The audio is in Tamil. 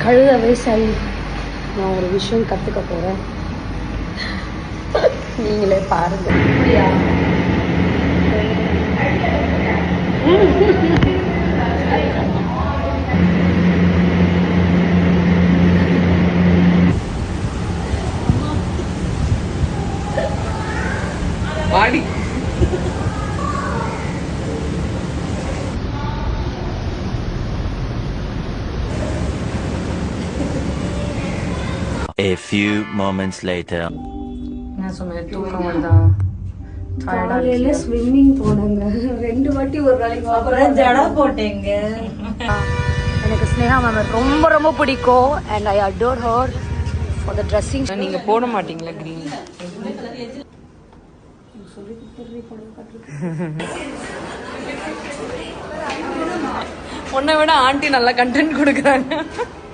கழுத வயசாகி நான் ஒரு விஷயம் கற்றுக்க போகிறேன். நீங்களே பாருங்க. வாடி A few moments later. என்ன சொன்னேன், தூக்கம் வருதா? காலையில ஸ்விம்மிங் போனாங்க 2 வாட்டி ஒரு நாளைக்கு. அப்புறம் ஜடா போட்டேங்க. எனக்கு ஸ்னேகா மேம் ரொம்ப ரொம்ப பிடிக்கும். And I adore her for the dressing. நீங்க போட மாட்டீங்களா கிரீன்? உன்னை விட ஆண்டி நல்லா கண்டென்ட் கொடுக்குறாங்க.